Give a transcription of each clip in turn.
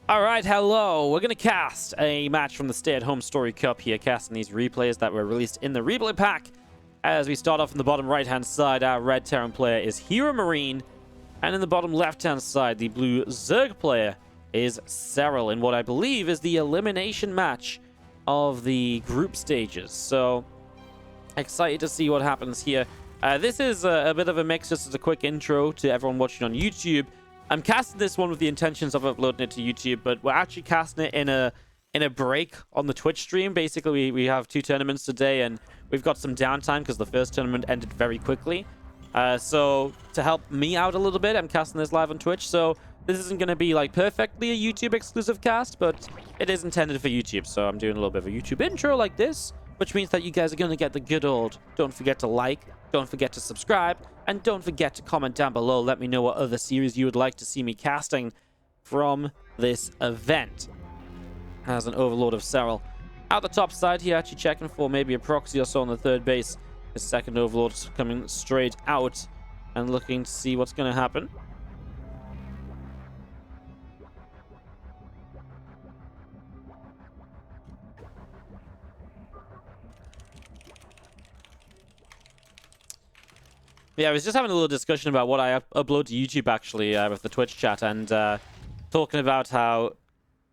All right, hello. We're going to cast a match from the Stay At HomeStory Cup here, casting these replays that were released in the replay pack. As we start off in the bottom right-hand side, our red Terran player is Heromarine, and in the bottom left-hand side, the blue Zerg player is Serral, in what I believe is the elimination match of the group stages. So, excited to see what happens here. This is a bit of a mix, just as a quick intro to everyone watching on YouTube. I'm casting this one with the intentions of uploading it to YouTube, but we're actually casting it in a break on the Twitch stream. Basically, we have two tournaments today, and we've got some downtime because the first tournament ended very quickly. So to help me out a little bit, I'm casting this live on Twitch. So this isn't going to be like perfectly a YouTube exclusive cast, but it is intended for YouTube. So I'm doing a little bit of a YouTube intro like this, which means that you guys are going to get the good old, don't forget to like, don't forget to subscribe, and don't forget to comment down below. Let me know what other series you would like to see me casting from this event. As an Overlord of Serral. Out the top side here, actually checking for maybe a proxy or so on the third base. His second Overlord coming straight out and looking to see what's going to happen. Yeah, I was just having a little discussion about what I upload to YouTube, actually, with the Twitch chat, and talking about how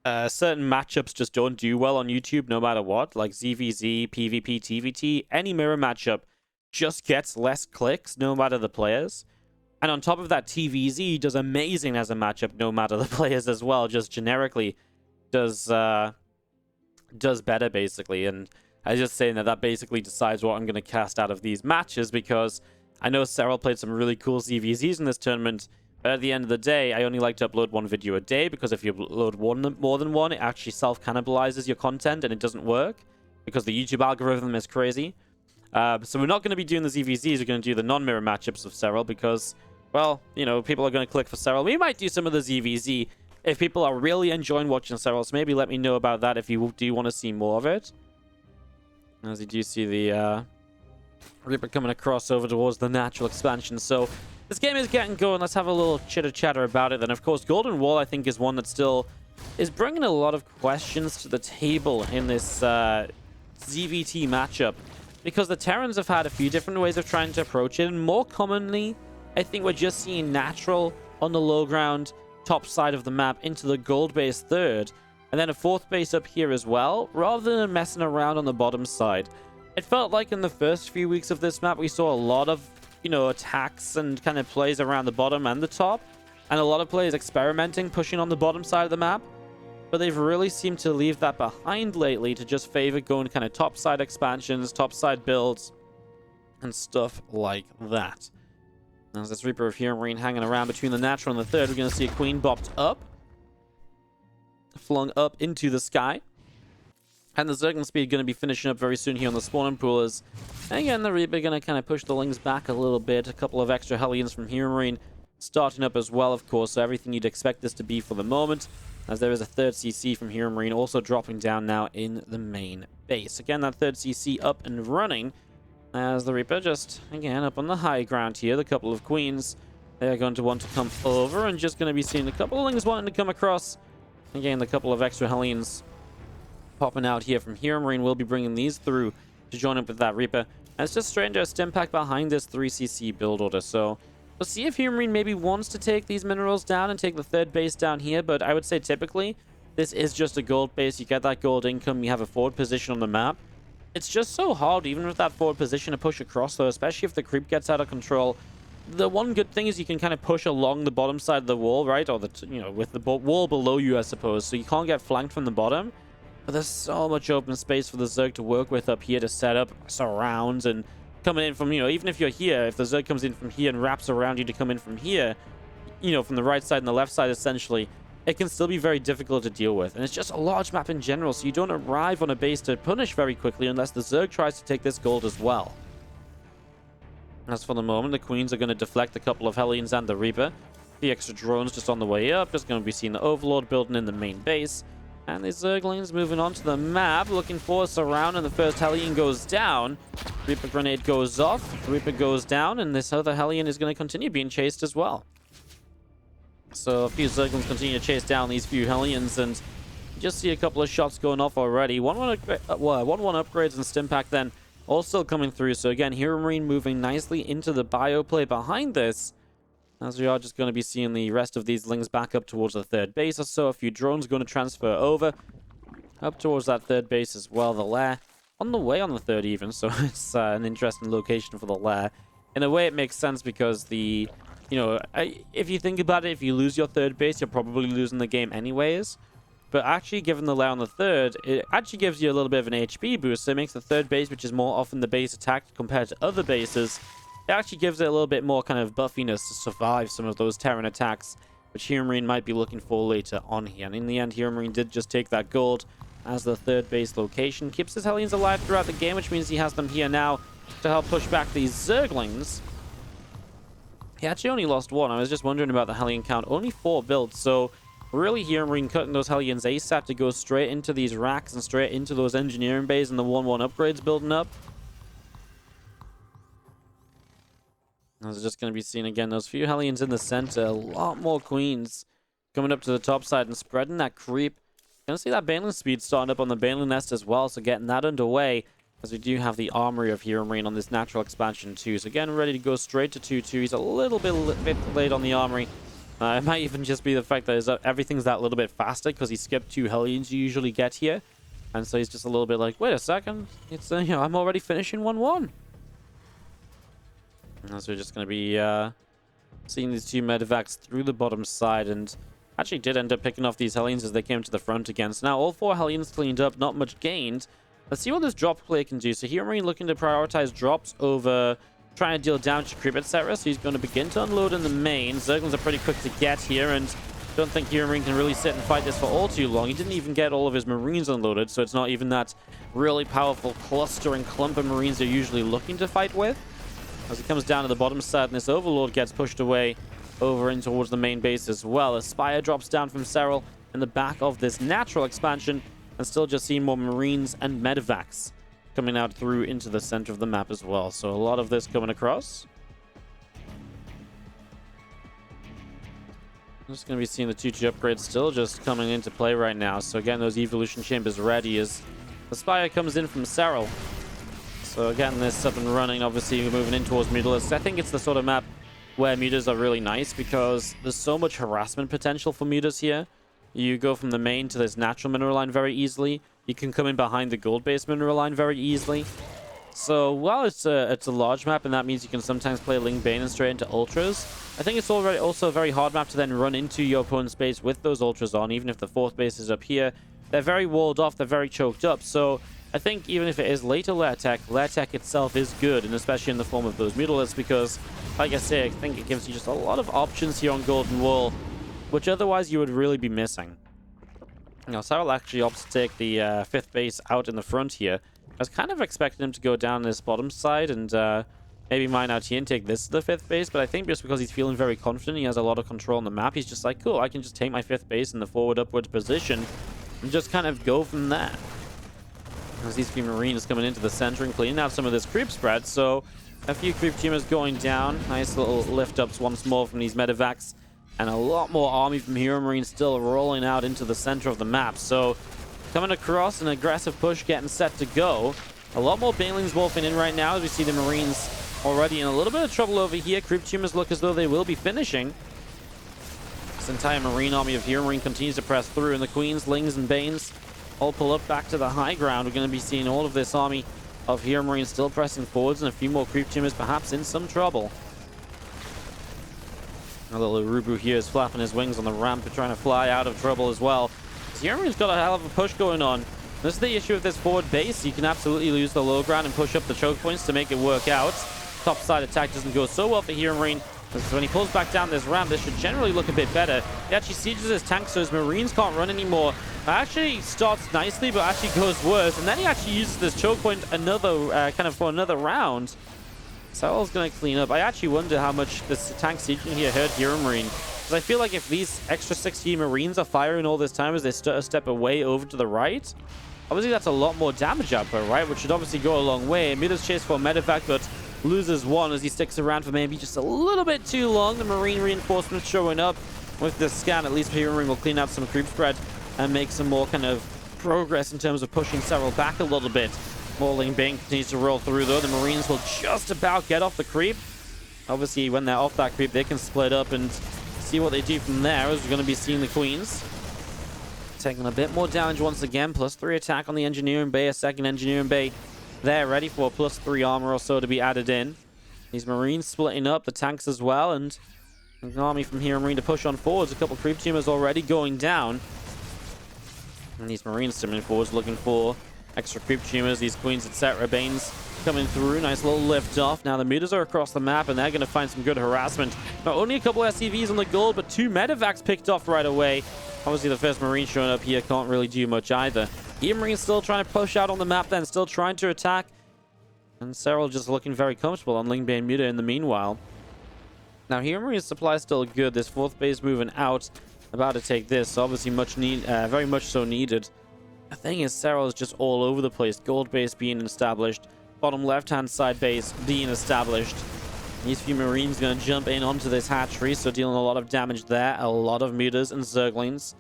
certain matchups just don't do well on YouTube no matter what, like ZvZ, PvP, TvT. Any mirror matchup just gets less clicks no matter the players. And on top of that, TvZ does amazing as a matchup no matter the players as well, just generically does better, basically. And I was just saying that basically decides what I'm going to cast out of these matches, because I know Serral played some really cool ZvZs in this tournament, but at the end of the day, I only like to upload one video a day, because if you upload more than one, it actually self-cannibalizes your content, and it doesn't work, because the YouTube algorithm is crazy. So we're not going to be doing the ZvZs, we're going to do the non-mirror matchups of Serral, because, well, you know, people are going to click for Serral. We might do some of the ZvZ if people are really enjoying watching Serral, so maybe let me know about that if you do want to see more of it. As you do see the Reaper coming across over towards the natural expansion. So this game is getting going. Let's have a little chitter-chatter about it. Then, of course, Golden Wall, I think, is one that still is bringing a lot of questions to the table in this ZvT matchup, because the Terrans have had a few different ways of trying to approach it, and more commonly, I think we're just seeing natural on the low ground, top side of the map, into the gold base third, and then a fourth base up here as well, rather than messing around on the bottom side. It felt like in the first few weeks of this map, we saw a lot of, you know, attacks and kind of plays around the bottom and the top, and a lot of players experimenting, pushing on the bottom side of the map, but they've really seemed to leave that behind lately to just favor going kind of top side expansions, top side builds, and stuff like that. As this Reaper of Heromarine hanging around between the natural and the third, we're going to see a Queen bopped up, flung up into the sky. And the Zerg speed going to be finishing up very soon here on the spawning poolers. And again, the Reaper going to kind of push the Lings back a little bit. A couple of extra Hellions from Heromarine starting up as well, of course. So everything you'd expect this to be for the moment. As there is a third CC from Heromarine also dropping down now in the main base. Again, that third CC up and running. As the Reaper just, again, up on the high ground here. The couple of Queens, they're going to want to come over. And just going to be seeing a couple of Lings wanting to come across. Again, the couple of extra Hellions popping out here from Heromarine. Will be bringing these through to join up with that Reaper. And it's just straight into a stim pack behind this 3cc build order. So we'll see if Heromarine maybe wants to take these minerals down and take the third base down here. But I would say typically this is just a gold base. You get that gold income. You have a forward position on the map. It's just so hard, even with that forward position, to push across, though, especially if the creep gets out of control. The one good thing is you can kind of push along the bottom side of the wall, right? Or, with the wall below you, I suppose. So you can't get flanked from the bottom. But there's so much open space for the Zerg to work with up here to set up surrounds and coming in from, even if you're here, if the Zerg comes in from here and wraps around you to come in from here, from the right side and the left side, essentially, it can still be very difficult to deal with. And it's just a large map in general, so you don't arrive on a base to punish very quickly unless the Zerg tries to take this gold as well. As for the moment, the Queens are going to deflect a couple of Hellions and the Reaper. The extra drones just on the way up, just going to be seeing the Overlord building in the main base. And the Zerglings moving on to the map, looking for a surround, and the first Hellion goes down. Reaper grenade goes off, Reaper goes down, and this other Hellion is going to continue being chased as well. So a few Zerglings continue to chase down these few Hellions, and you just see a couple of shots going off already. 1-1 upgrades and Stimpak then all still coming through. So again, Heromarine moving nicely into the bio play behind this, as we are just going to be seeing the rest of these Lings back up towards the third base or so. A few drones going to transfer over up towards that third base as well. The lair on the way on the third even, so it's an interesting location for the lair. In a way, it makes sense because the, if you think about it, if you lose your third base, you're probably losing the game anyways. But actually, given the lair on the third, it actually gives you a little bit of an HP boost. So it makes the third base, which is more often the base attacked compared to other bases, it actually gives it a little bit more kind of buffiness to survive some of those Terran attacks, which Heromarine might be looking for later on here. And in the end, Heromarine did just take that gold as the third base location. Keeps his Hellions alive throughout the game, which means he has them here now to help push back these Zerglings. He actually only lost one. I was just wondering about the Hellion count. Only 4 built, so really Heromarine cutting those Hellions ASAP to go straight into these racks and straight into those engineering bays and the 1-1 upgrades building up. I was just going to be seeing again those few Hellions in the center. A lot more Queens coming up to the top side and spreading that creep. Going to see that Baneling speed starting up on the Baneling nest as well, so getting that underway, as we do have the armory of Heromarine on this natural expansion too. So again, ready to go straight to 2-2. He's a little bit late on the armory. It might even just be the fact that everything's that little bit faster because he skipped 2 Hellions you usually get here. And so he's just a little bit like, wait a second, it's I'm already finishing 1-1. And so we're just going to be seeing these 2 medevacs through the bottom side, and actually did end up picking off these Hellions as they came to the front again. So now all 4 Hellions cleaned up, not much gained. Let's see what this drop play can do. So Heromarine looking to prioritize drops over trying to deal damage to creep, etc. So he's going to begin to unload in the main. Zerglings are pretty quick to get here, and don't think Heromarine can really sit and fight this for all too long. He didn't even get all of his Marines unloaded, so it's not even that really powerful clustering clump of Marines they're usually looking to fight with. As he comes down to the bottom side, and this Overlord gets pushed away over in towards the main base as well. A Spire drops down from Serral in the back of this natural expansion, and still just seeing more Marines and medevacs coming out through into the center of the map as well. So a lot of this coming across. I'm just going to be seeing the 2-2 upgrades still just coming into play right now. So again, those evolution chambers ready as the Spire comes in from Serral. So again, this up and running, obviously we're moving in towards Mutalisks. I think it's the sort of map where mutas are really nice because there's so much harassment potential for mutas here. You go from the main to this natural mineral line very easily. You can come in behind the gold-based mineral line very easily. So while it's a large map, and that means you can sometimes play Ling Bane and straight into Ultras, I think it's already also a very hard map to then run into your opponent's base with those Ultras on, even if the 4th base is up here. They're very walled off, they're very choked up, so I think even if it is later lair tech itself is good, and especially in the form of those Mutalisks, because, like I say, I think it gives you just a lot of options here on Golden Wall, which otherwise you would really be missing. Now, Serral actually opts to take the 5th base out in the front here. I was kind of expecting him to go down this bottom side and maybe mine out here and take this to the 5th base, but I think just because he's feeling very confident, he has a lot of control on the map, he's just like, cool, I can just take my 5th base in the forward-upwards position and just kind of go from there. As these few Marines coming into the center and cleaning out some of this creep spread, so a few creep tumors going down. Nice little lift-ups once more from these medevacs. And a lot more army from Heromarine still rolling out into the center of the map. So coming across, an aggressive push getting set to go. A lot more Banelings wolfing in right now as we see the Marines already in a little bit of trouble over here. Creep tumors look as though they will be finishing. This entire Marine army of Heromarine continues to press through, and the Queens, Lings, and Banes all pull up back to the high ground. We're going to be seeing all of this army of Heromarine still pressing forwards, and a few more creep tumors perhaps in some trouble. A little Urubu here is flapping his wings on the ramp and trying to fly out of trouble as well. Heromarine got a hell of a push going on. This is the issue with this forward base. You can absolutely lose the low ground and push up the choke points to make it work out. Top side attack doesn't go so well for Heromarine. When he pulls back down this ramp, this should generally look a bit better. He actually sieges his tank so his Marines can't run anymore. Actually starts nicely, but actually goes worse. And then he actually uses this choke point for another round. Serral's going to clean up. I actually wonder how much this tank sieging here hurt Heromarine. Because I feel like if these extra 60 Marines are firing all this time as they step away over to the right, obviously that's a lot more damage output, right? Which should obviously go a long way. Midas chase for a medevac, but loses one as he sticks around for maybe just a little bit too long. The Marine reinforcements showing up. with this scan, at least Heromarine will clean out some creep spread and make some more kind of progress in terms of pushing Serral back a little bit. Mauling Bane continues to roll through, though. The Marines will just about get off the creep. Obviously, when they're off that creep, they can split up and see what they do from there, as we're going to be seeing the Queens taking a bit more damage once again. +3 attack on the Engineering Bay, a second Engineering Bay there, ready for +3 armor or so to be added in. These Marines splitting up, the tanks as well, and an army from Heromarine to push on forwards. A couple creep tumors already going down. And these Marines swimming forwards looking for extra creep tumors. These Queens, etc. Banes coming through. Nice little lift off. Now the meters are across the map, and they're going to find some good harassment. Not only a couple SCVs on the gold, but 2 medevacs picked off right away. Obviously, the first Marine showing up here can't really do much either. Heromarine still trying to push out on the map then, still trying to attack. And Serral just looking very comfortable on Lingbane Muta in the meanwhile. Now, Heromarine supply is still good. This 4th base moving out, about to take this. So obviously, very much so needed. The thing is, Serral is just all over the place. Gold base being established. Bottom left-hand side base being established. These few Marines going to jump in onto this hatchery, so dealing a lot of damage there. A lot of mutas and zerglings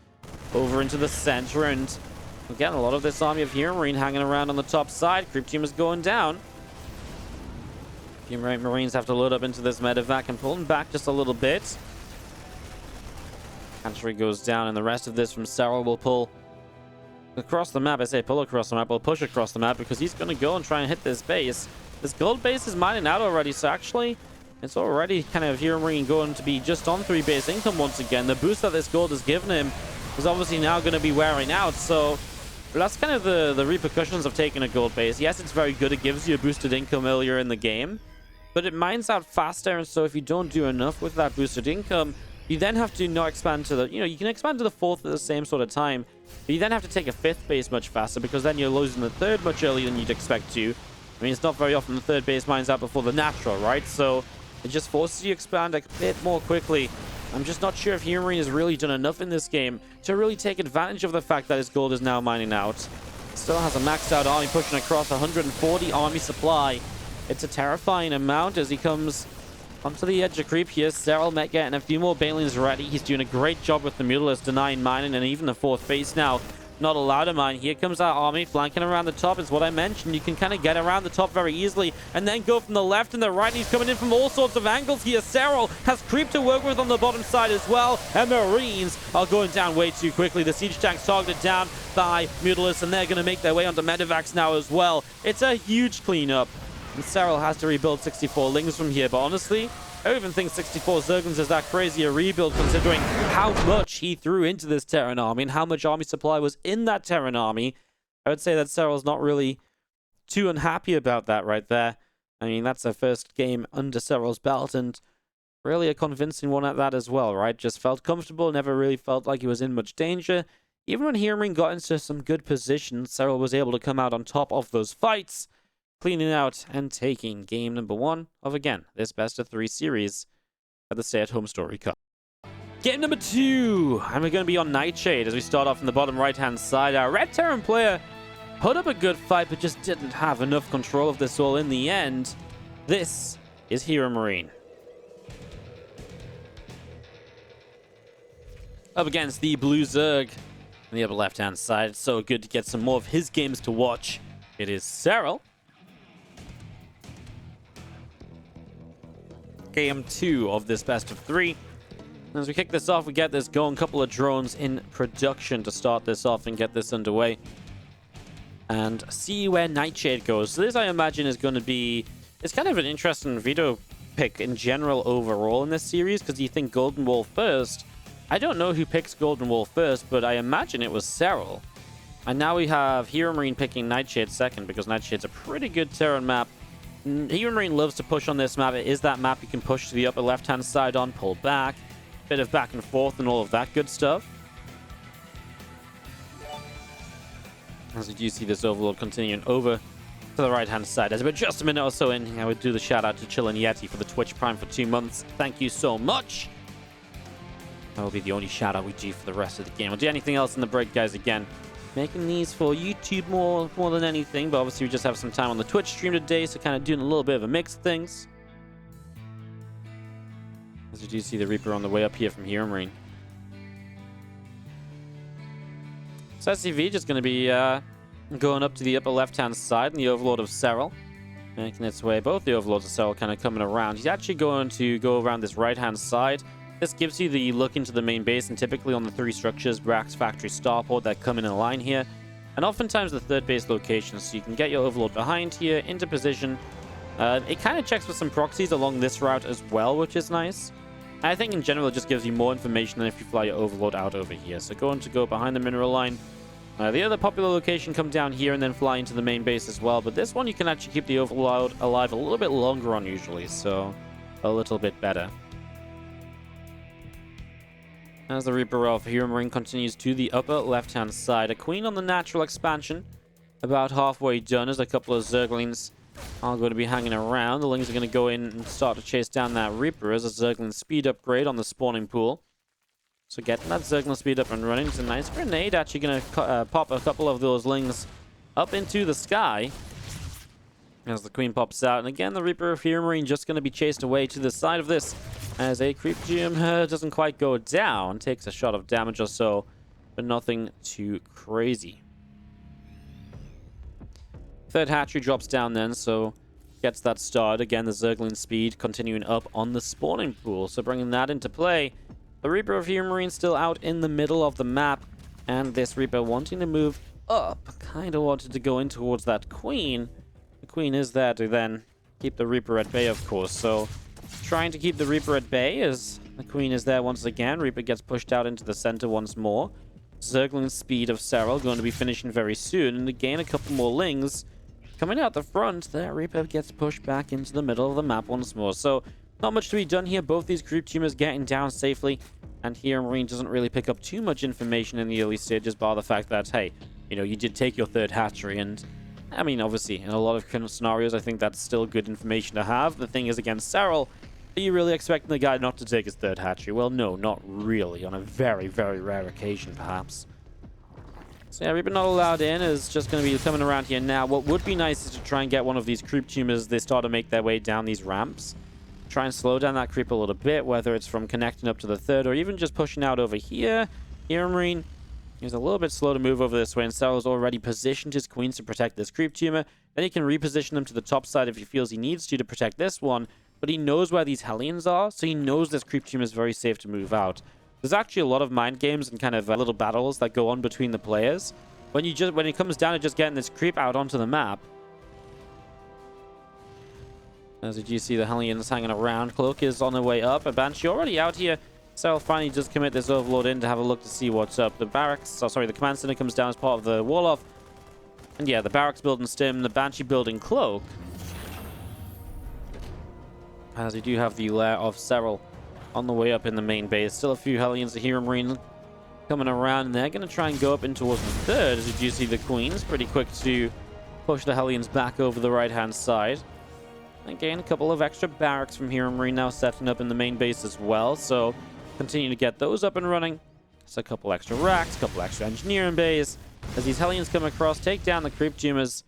over into the center. And again, a lot of this army of Heromarine hanging around on the top side. Creep team is going down. Few Marines have to load up into this medevac and pull them back just a little bit. Hatchery goes down, and the rest of this from Serral will pull across the map. I say pull across the map, we'll push across the map, because he's going to go and try and hit this base. This gold base is mining out already, so actually it's already kind of Heromarine going to be just on 3 base income once again. The boost that this gold has given him is obviously now going to be wearing out, so that's kind of the repercussions of taking a gold base. Yes, it's very good. It gives you a boosted income earlier in the game, but it mines out faster, and so if you don't do enough with that boosted income, you then have to not expand to the, you can expand to the 4th at the same sort of time, but you then have to take a 5th base much faster, because then you're losing the 3rd much earlier than you'd expect to. I mean, it's not very often the 3rd base mines out before the natural, right? So it just forces you to expand a bit more quickly. I'm just not sure if Heromarine has really done enough in this game to really take advantage of the fact that his gold is now mining out. Still has a maxed out army pushing across 140 army supply. It's a terrifying amount as he comes onto the edge of creep here. Serral met getting a few more Banelings ready. He's doing a great job with the Mutalists denying mining, and even the 4th base now not allowed to mine. Here comes our army flanking around the top. Is what I mentioned. You can kind of get around the top very easily and then go from the left and the right. He's coming in from all sorts of angles here. Serral has creep to work with on the bottom side as well, and Marines are going down way too quickly. The siege tanks targeted down by Mutalists, and they're going to make their way onto medevacs now as well. It's a huge cleanup, and Serral has to rebuild 64 lings from here, but honestly, I don't even think 64 Zerglings is that crazy a rebuild, considering how much he threw into this Terran army and how much army supply was in that Terran army. I would say that Serral's not really too unhappy about that right there. I mean, that's a first game under Serral's belt, and really a convincing one at that as well, right? Just felt comfortable, never really felt like he was in much danger. Even when Heromarine got into some good positions, Serral was able to come out on top of those fights, cleaning out and taking game number 1 of, again, this best of 3 series at the Stay At HomeStory Cup. Game number 2, and we're going to be on Nightshade as we start off in the bottom right-hand side. Our Red Terran player put up a good fight, but just didn't have enough control of this all in the end. This is Heromarine. Up against the Blue Zerg on the upper left-hand side. It's so good to get some more of his games to watch. It is Serral. Game 2 of this best of 3. As we kick this off, we get this going. Couple of drones in production to start this off and get this underway, and see where Nightshade goes. So this, I imagine, is going to be... It's kind of an interesting veto pick in general overall in this series, because you think Golden Wall first. I don't know who picks Golden Wall first, but I imagine it was Serral. And now we have Heromarine picking Nightshade second, because Nightshade's a pretty good Terran map. Heromarine loves to push on this map. It is that map you can push to the upper left-hand side on, pull back, bit of back and forth and all of that good stuff. As we do see this overlord continuing over to the right-hand side. As we're just a minute or so in, I would do the shout-out to Chillin' Yeti for the Twitch Prime for 2 months. Thank you so much. That will be the only shout-out we do for the rest of the game. We'll do anything else in the break, guys, again. Making these for YouTube more than anything, but obviously we just have some time on the Twitch stream today, so kind of doing a little bit of a mix of things. As you do see the Reaper on the way up here from Heromarine. So SCV just going to be going up to the upper left-hand side, and the Overlord of Serral making its way. Both the Overlords of Serral kind of coming around. He's actually going to go around this right-hand side. This gives you the look into the main base, and typically on the 3 structures, Brax, Factory, Starport, that come in a line here. And oftentimes the third base location, so you can get your Overlord behind here, into position. It kind of checks for some proxies along this route as well, which is nice. I think in general it just gives you more information than if you fly your Overlord out over here. So going to go behind the mineral line. The other popular location come down here and then fly into the main base as well. But this one you can actually keep the Overlord alive a little bit longer on usually, so a little bit better. As the Reaper of Heromarine continues to the upper left-hand side. A Queen on the natural expansion. About halfway done as a couple of Zerglings are going to be hanging around. The Lings are going to go in and start to chase down that Reaper as a Zergling speed upgrade on the spawning pool. So getting that Zergling speed up and running. It's a nice grenade. Actually going to pop a couple of those Lings up into the sky as the Queen pops out. And again, the Reaper of Heromarine just going to be chased away to the side of this as a Creep Geom doesn't quite go down. Takes a shot of damage or so, but nothing too crazy. Third hatchery drops down then, so gets that started. Again, the Zergling speed continuing up on the spawning pool. So bringing that into play. The Reaper of Heromarine still out in the middle of the map. And this Reaper wanting to move up. Kind of wanted to go in towards that Queen. The Queen is there to then keep the Reaper at bay, of course. So trying to keep the Reaper at bay as the Queen is there once again. Reaper gets pushed out into the center once more. Zergling speed of Serral going to be finishing very soon. And again, a couple more Lings coming out the front. The Reaper gets pushed back into the middle of the map once more. So not much to be done here. Both these Creep Tumors getting down safely. And Heromarine doesn't really pick up too much information in the early stages, bar the fact that, hey, you know, you did take your third hatchery. And, I mean, obviously, in a lot of kind of scenarios, I think that's still good information to have. The thing is, against Serral, are you really expecting the guy not to take his third hatchery? Well, no, not really. On a very, very rare occasion, perhaps. So yeah, Reaper not allowed in is just going to be coming around here now. What would be nice is to try and get one of these Creep Tumors. They start to make their way down these ramps. Try and slow down that creep a little bit, whether it's from connecting up to the third or even just pushing out over here. Heromarine is a little bit slow to move over this way, and Serral's already positioned his Queens to protect this Creep Tumor. Then he can reposition them to the top side if he feels he needs to protect this one. But he knows where these Hellions are, so he knows this Creep Tumor is very safe to move out. There's actually a lot of mind games and kind of little battles that go on between the players. When it comes down to just getting this creep out onto the map. As you see the Hellions hanging around. Cloak is on the way up. A Banshee already out here. Serral finally does commit this Overlord in to have a look to see what's up. The barracks, the Command Center comes down as part of the wall off. And yeah, the barracks building Stim, the Banshee building Cloak. As you do have the lair of Serral on the way up in the main base. Still a few Hellions, the Heromarine coming around, and they're going to try and go up in towards the third. As you do see the Queens pretty quick to push the Hellions back over the right-hand side. Again, a couple of extra barracks from Heromarine now setting up in the main base as well, so continue to get those up and running. Just a couple extra racks, a couple extra engineering bays. As these Hellions come across, take down the Creep Tumors.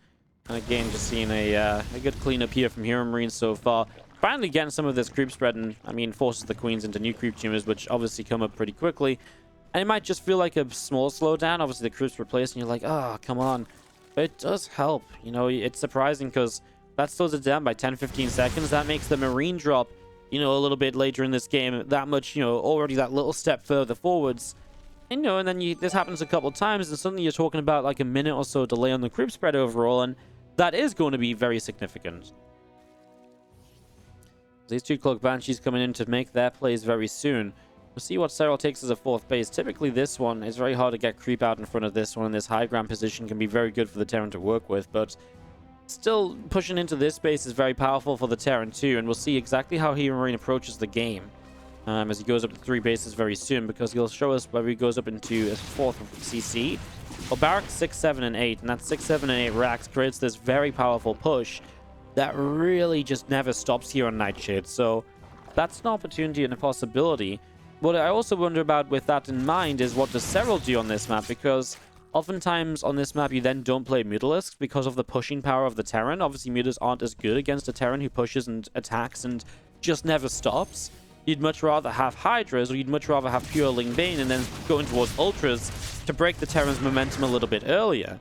And again, just seeing a good cleanup here from Heromarine so far. Finally getting some of this creep spread, and I mean, forces the Queens into new Creep Tumors, which obviously come up pretty quickly. And it might just feel like a small slowdown. Obviously, the creeps replaced, and you're like, oh, come on. But it does help. You know, it's surprising because that slows it down by 10-15 seconds. That makes the Marine drop, you know, a little bit later in this game that much, you know, already that little step further forwards. And, you know, and then this happens a couple of times, and suddenly you're talking about like a minute or so delay on the creep spread overall, and that is going to be very significant. These two Cloak Banshees coming in to make their plays very soon. We'll see what Serral takes as a fourth base. Typically, this one is very hard to get creep out in front of this one, and this high ground position can be very good for the Terran to work with, but still pushing into this base is very powerful for the Terran too, and we'll see exactly how Heromarine approaches the game as he goes up to 3 bases very soon, because he'll show us whether he goes up into his 4th CC. Well, Barracks 6, 7, and 8, and that 6, 7, and 8 racks creates this very powerful push that really just never stops here on Nightshade, so that's an opportunity and a possibility. What I also wonder about with that in mind is what does Serral do on this map, because oftentimes on this map you then don't play Mutalisks because of the pushing power of the Terran. Obviously Mutas aren't as good against a Terran who pushes and attacks and just never stops. you'd much rather have Hydras, or you'd much rather have pure Ling Bane and then go in towards Ultras to break the Terran's momentum a little bit earlier.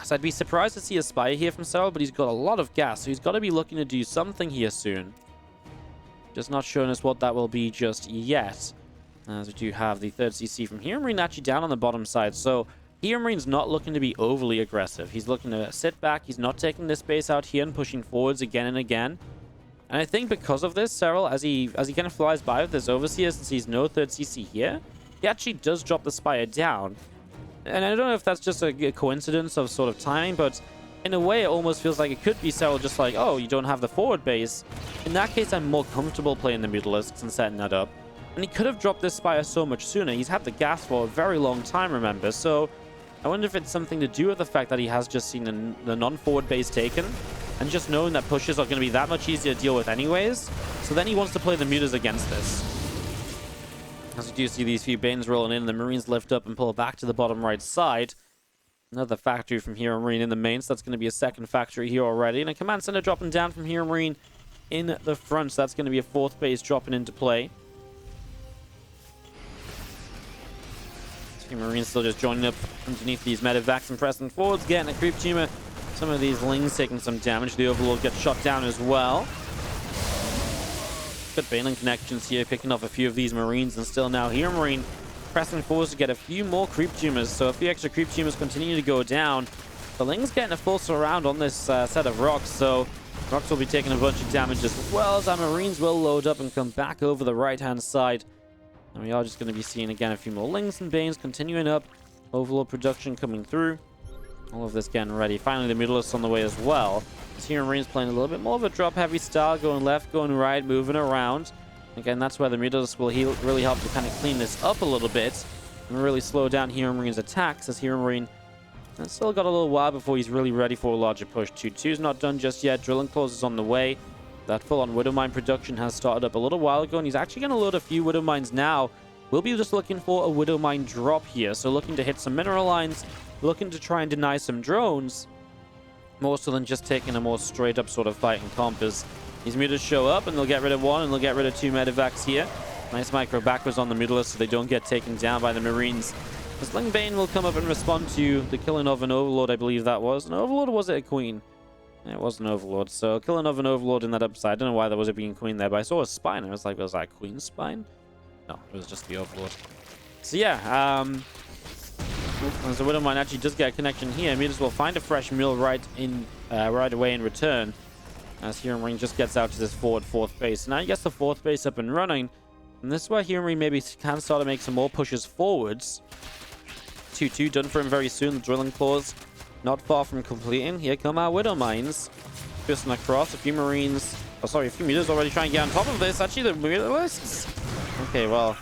So I'd be surprised to see a Spire here from Serral, but he's got a lot of gas, so he's got to be looking to do something here soon. Just not showing us what that will be just yet. As we do have the third CC from Heromarine actually down on the bottom side. So Heromarine not looking to be overly aggressive. He's looking to sit back. He's not taking this base out here and pushing forwards again and again. And I think because of this, Serral, as he kind of flies by with this Overseer, since he's no third CC here, he actually does drop the Spire down. And I don't know if that's just a coincidence of sort of timing, but in a way, it almost feels like it could be Serral just like, oh, you don't have the forward base. In that case, I'm more comfortable playing the Mutalisks and setting that up. And he could have dropped this Spire so much sooner. He's had the gas for a very long time, remember? So I wonder if it's something to do with the fact that he has just seen the non-forward base taken, and just knowing that pushes are going to be that much easier to deal with anyways. So then he wants to play the Mutas against this. As you do see these few Banes rolling in, the Marines lift up and pull back to the bottom right side. Another factory from Heromarine in the main, so that's going to be a second factory here already. And a command center dropping down from Heromarine in the front, so that's going to be a fourth base dropping into play. Marines still just joining up underneath these medevacs and pressing forwards, getting a creep tumor. Some of these Lings taking some damage. The Overlord gets shot down as well. Good Baneling connections here, picking off a few of these Marines, and still now Heromarine pressing forwards to get a few more creep tumors. So a few extra creep tumors continue to go down. The Ling's getting a full surround on this set of rocks, so rocks will be taking a bunch of damage as well as our Marines will load up and come back over the right-hand side. And we are just going to be seeing again a few more Lings and Banes continuing up. Overlord production coming through. All of this getting ready. Finally, the Mutalisks on the way as well. Here Marine's playing a little bit more of a drop-heavy style, going left, going right, moving around. Again, that's where the Mutalisks will really help to kind of clean this up a little bit and really slow down Heromarine attacks, as Heromarine has still got a little while before he's really ready for a larger push. 2-2's not done just yet. Drilling Claws is on the way. That full-on Widowmine production has started up a little while ago, and he's actually going to load a few Widowmines now. We'll be just looking for a Widowmine drop here, so looking to hit some mineral lines, looking to try and deny some drones, more so than just taking a more straight-up sort of fight and comp. As these Mutas show up, and they'll get rid of one, and they'll get rid of two medevacs here. Nice micro backwards on the Mutalisks so they don't get taken down by the Marines. The Sling Bane will come up and respond to the killing of an Overlord, I believe that was. An Overlord, or was it a Queen? It was an Overlord. So killing of an Overlord in that upside. I don't know why there was a being Queen there, but I saw a spine. I was like, was that Queen's spine? No, it was just the Overlord. So yeah, as the Widowmine actually does get a connection here, Mutas will find a fresh mill right away in return. As Heromarine just gets out to this forward fourth base. Now he gets the fourth base up and running. And this is where Heromarine maybe can start to make some more pushes forwards. 2-2 done for him very soon. The Drilling Claws not far from completing. Here come our Widowmines. Piercing across. A few Marines. Oh, sorry, a few Mutas already trying to get on top of this. Actually, the Mutalisks. Okay, well,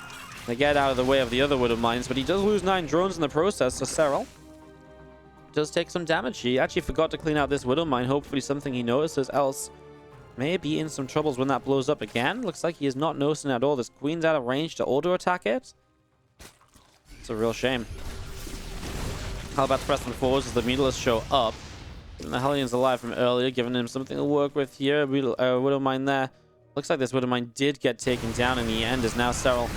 they get out of the way of the other Widowmines, but he does lose 9 drones in the process, so Serral does take some damage. He actually forgot to clean out this Widowmine. Hopefully something he notices, else may be in some troubles when that blows up again. Looks like he is not noticing at all. This Queen's out of range to auto-attack it. It's a real shame. Hellbat's pressing forwards as the Mutalisks show up. Keeping the Hellions alive from earlier, giving him something to work with here. Widowmine there. Looks like this Widowmine did get taken down in the end, as now Serral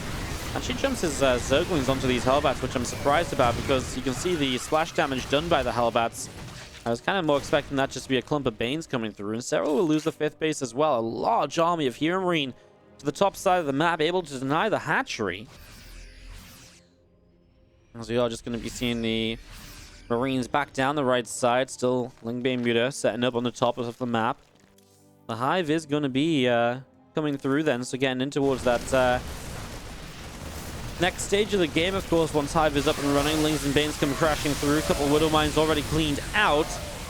actually jumps his Zerglings onto these Hellbats, which I'm surprised about because you can see the splash damage done by the Hellbats. I was kind of more expecting that just to be a clump of Banes coming through, and Serral will lose the 5th base as well. A large army of Heromarine to the top side of the map, able to deny the hatchery. As we are just going to be seeing the Marines back down the right side, still Lingbane Muta setting up on the top of the map. The Hive is going to be coming through then, so getting in towards that next stage of the game, of course. Once Hive is up and running, Lings and Banes come crashing through. A couple of Widowmines already cleaned out.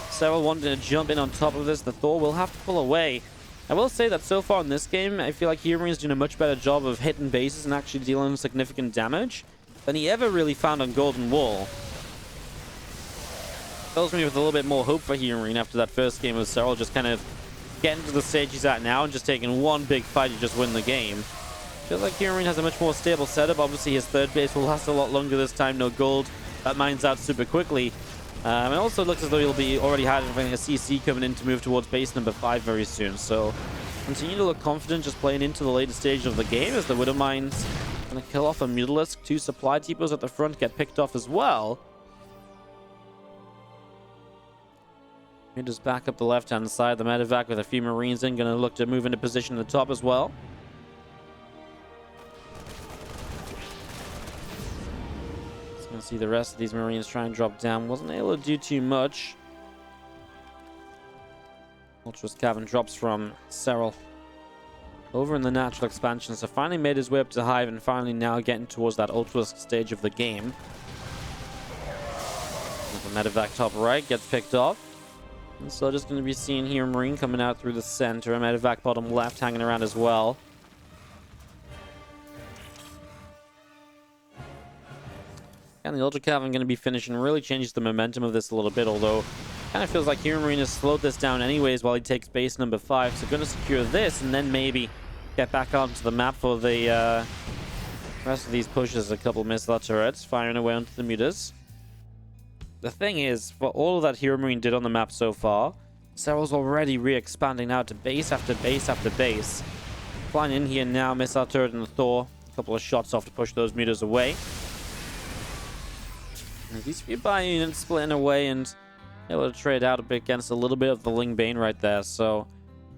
Serral wanting to jump in on top of this. The Thor will have to pull away. I will say that so far in this game, I feel like Heromarine is doing a much better job of hitting bases and actually dealing significant damage than he ever really found on Golden Wall. Fills me with a little bit more hope for Heromarine after that first game with Serral just kind of getting to the stage he's at now and just taking one big fight to just win the game. I feel like Heromarine has a much more stable setup. Obviously, his third base will last a lot longer this time. No gold. That mines out super quickly. And also looks as though he'll be already having a CC coming in to move towards base number 5 very soon. So continue to look confident just playing into the later stage of the game as the Widowmine's going to kill off a Mutalisk. 2 supply depots at the front get picked off as well. Just back up the left-hand side. The medevac with a few Marines in, going to look to move into position at the top as well. Just going to see the rest of these Marines try and drop down. Wasn't able to do too much. Ultra's Cavern drops from Serral over in the natural expansion, so finally made his way up to Hive and finally now getting towards that Ultra's stage of the game. The medevac top right gets picked off. And so just going to be seeing Heromarine coming out through the center. A medevac bottom left hanging around as well. And the Ultra Cavern going to be finishing. Really changes the momentum of this a little bit, although kind of feels like Heromarine has slowed this down anyways while he takes base number 5. So going to secure this and then maybe get back onto the map for the rest of these pushes. A couple missile turrets firing away onto the mutas. The thing is, for all of that Heromarine did on the map so far, Serral's already re-expanding out to base after base after base. Flying in here now, missile turret and the Thor. A couple of shots off to push those mutas away. And these few bio units splitting away and able to trade out a bit against a little bit of the Ling Bane right there. So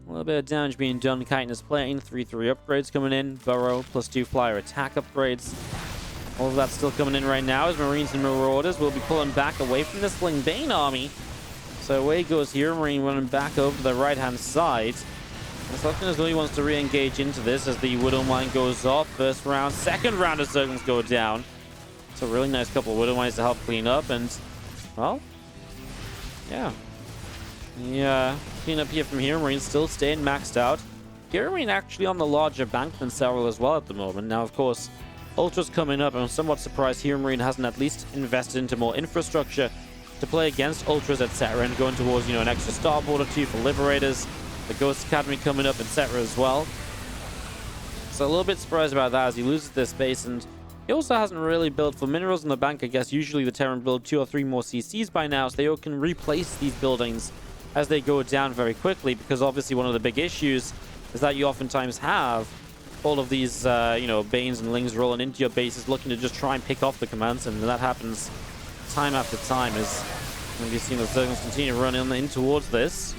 a little bit of damage being done. Chitin is playing. 3/3 upgrades coming in. Burrow +2 flyer attack upgrades. All of that's still coming in right now as Marines and Marauders will be pulling back away from this Ling Bane army. So away goes Heromarine running back over to the right-hand side. And Slugfin really wants to re-engage into this as the Widowmine goes off. First round, second round of Zerglings go down. It's a really nice couple of Widowmines to help clean up and, well, yeah. The cleanup here from Heromarine still staying maxed out. Heromarine actually on the larger bank than Serral as well at the moment. Now, of course, Ultra's coming up, and I'm somewhat surprised Heromarine hasn't at least invested into more infrastructure to play against Ultras, etc. and going towards, an extra starboard or 2 for Liberators. The Ghost Academy coming up, etc. as well. So a little bit surprised about that as he loses this space, and he also hasn't really built for minerals in the bank. I guess usually the Terran build 2 or 3 more CCs by now, so they can replace these buildings as they go down very quickly, because obviously one of the big issues is that you oftentimes have all of these, Banes and Lings rolling into your bases looking to just try and pick off the commands, and that happens time after time as we've seen the Zerglings continue to run in towards this.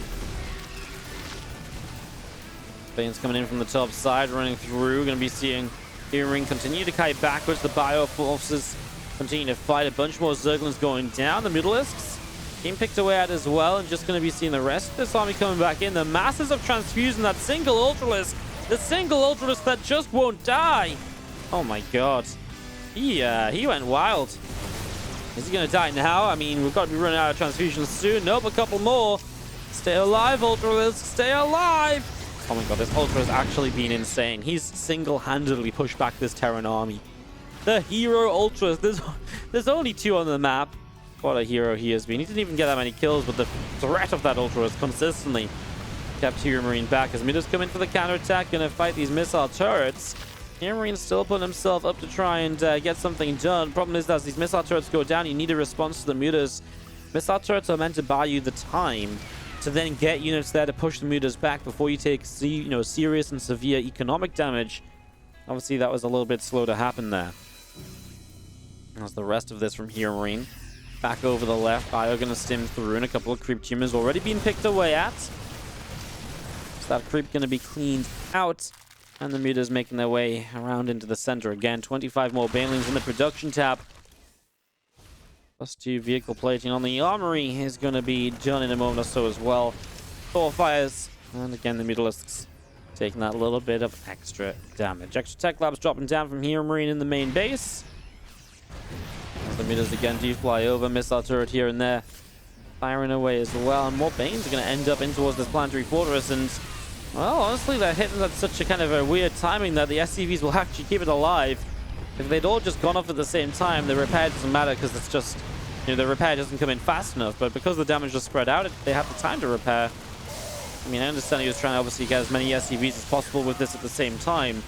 Banes coming in from the top side, running through. Going to be seeing Heromarine continue to kite backwards. The Bio Forces continue to fight. A bunch more Zerglings going down. The Mutalisks being picked away at as well, and just going to be seeing the rest of this army coming back in. The masses of transfusion, that single Ultralisk. The single Ultralisk that just won't die. Oh my god. He went wild. Is he going to die now? I mean, we've got to be running out of transfusions soon. Nope, a couple more. Stay alive, Ultralisk. Stay alive. Oh my god, this Ultra has actually been insane. He's single-handedly pushed back this Terran army. The hero Ultras. There's only 2 on the map. What a hero he has been. He didn't even get that many kills, but the threat of that Ultra has consistently kept Heromarine back. As Midas come in for the counterattack, gonna fight these missile turrets. Heromarine still putting himself up to try and get something done. Problem is that as these missile turrets go down, you need a response to the mutas. Missile turrets are meant to buy you the time to then get units there to push the mutas back before you take serious and severe economic damage. Obviously, that was a little bit slow to happen there. As the rest of this from Heromarine. Back over the left, Bio gonna stim through, and a couple of creep tumors already being picked away at. So that creep gonna be cleaned out, and the mutas making their way around into the center again. 25 more Banelings in the production tab. +2 vehicle plating on the armory is gonna be done in a moment or so as well. 4 fires, and again the Mutalisks taking that little bit of extra damage. Extra tech labs dropping down from Heromarine in the main base. As the mutas again do fly over, missile turret here and there, firing away as well. And more Banes are going to end up in towards this planetary fortress. And, well, honestly, they're hitting at such a kind of a weird timing that the SCVs will actually keep it alive. If they'd all just gone off at the same time, the repair doesn't matter because it's just, the repair doesn't come in fast enough. But because the damage is spread out, they have the time to repair. I mean, I understand he was trying to obviously get as many SCVs as possible with this at the same time.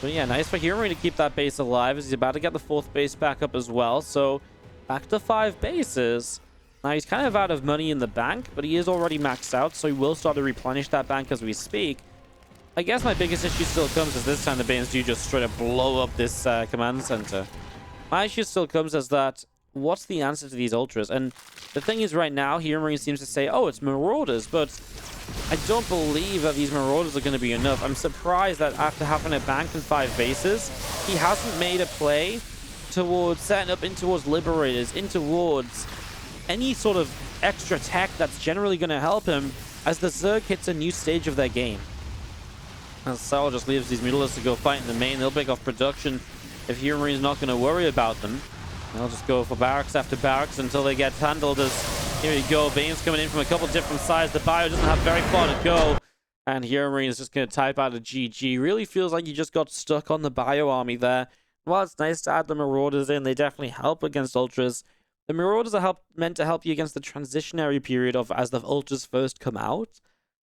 But yeah, nice for Heromarine to keep that base alive as he's about to get the 4th base back up as well. So back to 5 bases. Now he's kind of out of money in the bank, but he is already maxed out, so he will start to replenish that bank as we speak. I guess my biggest issue still comes as this time the Banes do just straight up blow up this command center. My issue still comes as that, what's the answer to these ultras? And the thing is, right now, Heromarine seems to say, oh, it's Marauders, but I don't believe that these Marauders are going to be enough. I'm surprised that after having a bank and 5 bases, he hasn't made a play towards setting up in towards Liberators, in towards any sort of extra tech that's generally going to help him as the Zerg hits a new stage of their game. And Serral just leaves these Mutilas to go fight in the main. They'll pick off production if Heromarine not going to worry about them. They'll just go for barracks after barracks until they get handled. As here you go, Bane's coming in from a couple different sides. The bio doesn't have very far to go, and Heromarine is just going to type out a GG. Really feels like you just got stuck on the bio army there. While it's nice to add the Marauders in, they definitely help against Ultras. The Marauders are meant to help you against the transitionary period of as the Ultras first come out.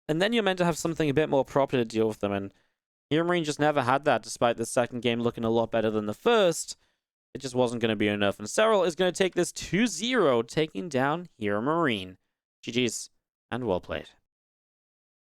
And then you're meant to have something a bit more proper to deal with them. And Heromarine just never had that, despite the second game looking a lot better than the first. It just wasn't going to be enough. And Serral is going to take this 2-0, taking down Heromarine. GG's, and well played.